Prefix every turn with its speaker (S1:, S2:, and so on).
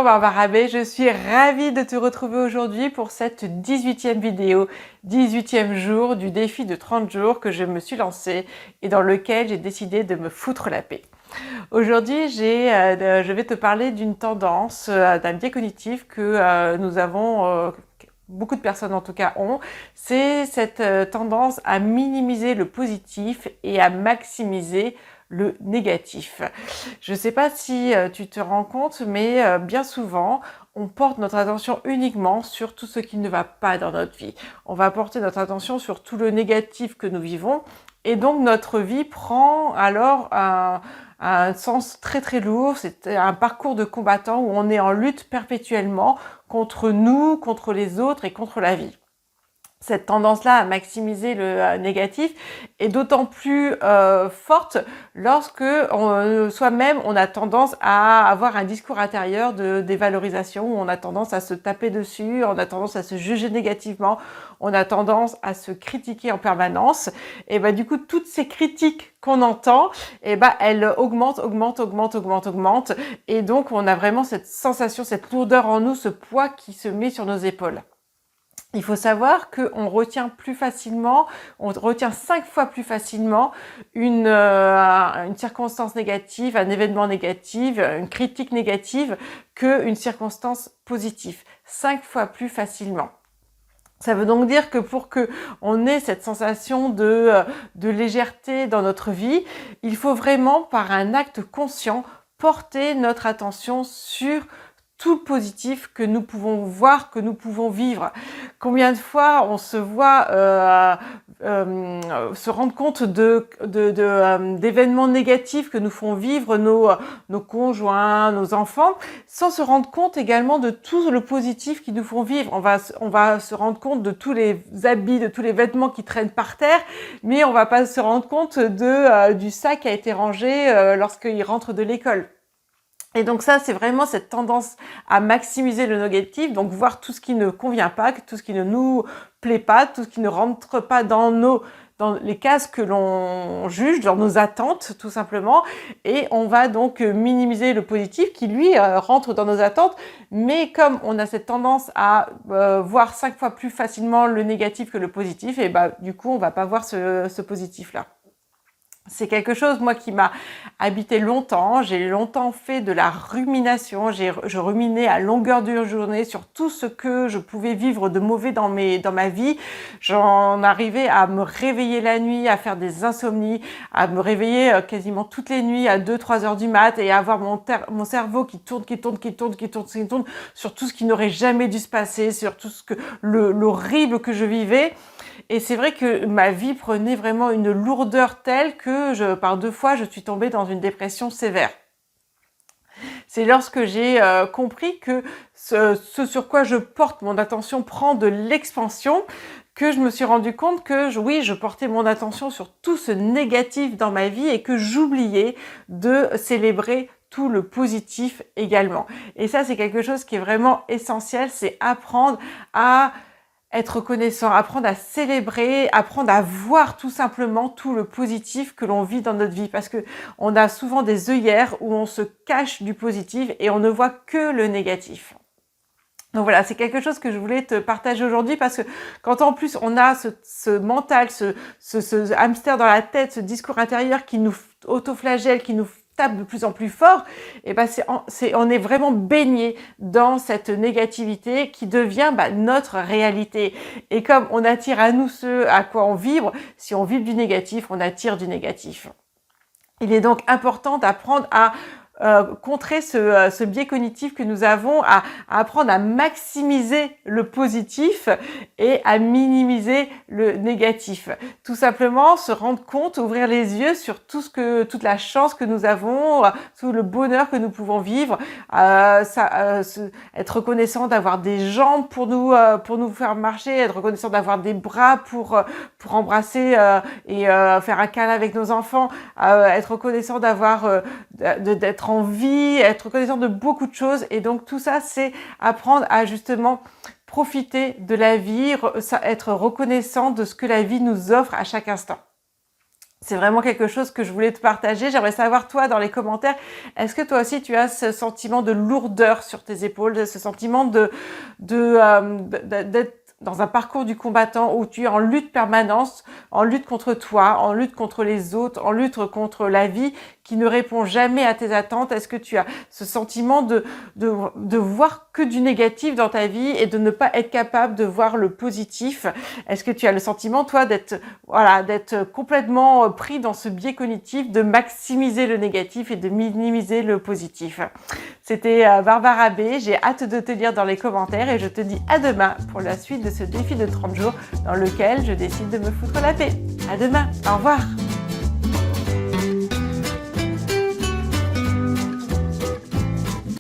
S1: Bonjour Barbara B, je suis ravie de te retrouver aujourd'hui pour cette 18e vidéo, 18e jour du défi de 30 jours que je me suis lancé et dans lequel j'ai décidé de me foutre la paix. Aujourd'hui, je vais te parler d'une tendance, d'un biais cognitif que nous avons, beaucoup de personnes en tout cas ont, c'est cette tendance à minimiser le positif et à maximiser le négatif. Je ne sais pas si tu te rends compte, mais bien souvent, on porte notre attention uniquement sur tout ce qui ne va pas dans notre vie. On va porter notre attention sur tout le négatif que nous vivons et donc notre vie prend alors un sens très très lourd. C'est un parcours de combattant où on est en lutte perpétuellement contre nous, contre les autres et contre la vie. Cette tendance-là à maximiser le négatif est d'autant plus forte lorsque soi-même on a tendance à avoir un discours intérieur de dévalorisation, où on a tendance à se taper dessus, on a tendance à se juger négativement, on a tendance à se critiquer en permanence. Et ben du coup toutes ces critiques qu'on entend, et ben elles augmentent, et donc on a vraiment cette sensation, cette lourdeur en nous, ce poids qui se met sur nos épaules. Il faut savoir qu'on retient plus facilement, on retient 5 fois plus facilement une circonstance négative, un événement négatif, une critique négative qu'une circonstance positive. 5 fois plus facilement. Ça veut donc dire que pour que on ait cette sensation de légèreté dans notre vie, il faut vraiment, par un acte conscient, porter notre attention sur tout le positif que nous pouvons voir, que nous pouvons vivre. Combien de fois on se voit se rendre compte d'événements négatifs que nous font vivre nos conjoints, nos enfants, sans se rendre compte également de tout le positif qu'ils nous font vivre. On va se rendre compte de tous les habits, de tous les vêtements qui traînent par terre, mais on va pas se rendre compte du sac qui a été rangé lorsqu'ils rentrent de l'école. Et donc ça, c'est vraiment cette tendance à maximiser le négatif, donc voir tout ce qui ne convient pas, tout ce qui ne nous plaît pas, tout ce qui ne rentre pas dans les cases que l'on juge, dans nos attentes tout simplement, et on va donc minimiser le positif qui lui rentre dans nos attentes, mais comme on a cette tendance à voir 5 fois plus facilement le négatif que le positif, et bah du coup on va pas voir ce positif-là. C'est quelque chose, moi, qui m'a habité longtemps. J'ai longtemps fait de la rumination. Je ruminais à longueur de journée sur tout ce que je pouvais vivre de mauvais dans ma vie. J'en arrivais à me réveiller la nuit, à faire des insomnies, à me réveiller quasiment toutes les nuits à 2-3 heures du mat et à avoir mon cerveau qui tourne sur tout ce qui n'aurait jamais dû se passer, sur tout l'horrible que je vivais. Et c'est vrai que ma vie prenait vraiment une lourdeur telle que par 2 fois, je suis tombée dans une dépression sévère. C'est lorsque j'ai compris que ce sur quoi je porte mon attention prend de l'expansion que je me suis rendu compte que je portais mon attention sur tout ce négatif dans ma vie et que j'oubliais de célébrer tout le positif également. Et ça, c'est quelque chose qui est vraiment essentiel, c'est apprendre à être reconnaissant, apprendre à célébrer, apprendre à voir tout simplement tout le positif que l'on vit dans notre vie, parce que on a souvent des œillères où on se cache du positif et on ne voit que le négatif. Donc voilà, c'est quelque chose que je voulais te partager aujourd'hui, parce que quand en plus on a ce mental, ce hamster dans la tête, ce discours intérieur qui nous autoflagelle, qui nous tape de plus en plus fort, et ben on est vraiment baigné dans cette négativité qui devient notre réalité. Et comme on attire à nous ce à quoi on vibre, si on vibre du négatif, on attire du négatif. Il est donc important d'apprendre à contrer ce biais cognitif que nous avons, à apprendre à maximiser le positif et à minimiser le négatif. Tout simplement se rendre compte, ouvrir les yeux sur toute la chance que nous avons, tout le bonheur que nous pouvons vivre, être reconnaissant d'avoir des jambes pour nous faire marcher, être reconnaissant d'avoir des bras pour embrasser et faire un câlin avec nos enfants, être reconnaissant d'être en vie, être reconnaissant de beaucoup de choses. Et donc tout ça, c'est apprendre à justement profiter de la vie, être reconnaissant de ce que la vie nous offre à chaque instant. C'est vraiment quelque chose que je voulais te partager. J'aimerais savoir, toi, dans les commentaires, est-ce que toi aussi tu as ce sentiment de lourdeur sur tes épaules, ce sentiment d'être dans un parcours du combattant où tu es en lutte permanente, en lutte contre toi, en lutte contre les autres, en lutte contre la vie qui ne répond jamais à tes attentes? Est-ce que tu as ce sentiment de voir que du négatif dans ta vie et de ne pas être capable de voir le positif? Est-ce que tu as le sentiment, toi, d'être complètement pris dans ce biais cognitif, de maximiser le négatif et de minimiser le positif? C'était Barbara B. J'ai hâte de te lire dans les commentaires et je te dis à demain pour la suite de ce défi de 30 jours dans lequel je décide de me foutre la paix. À demain. Au revoir.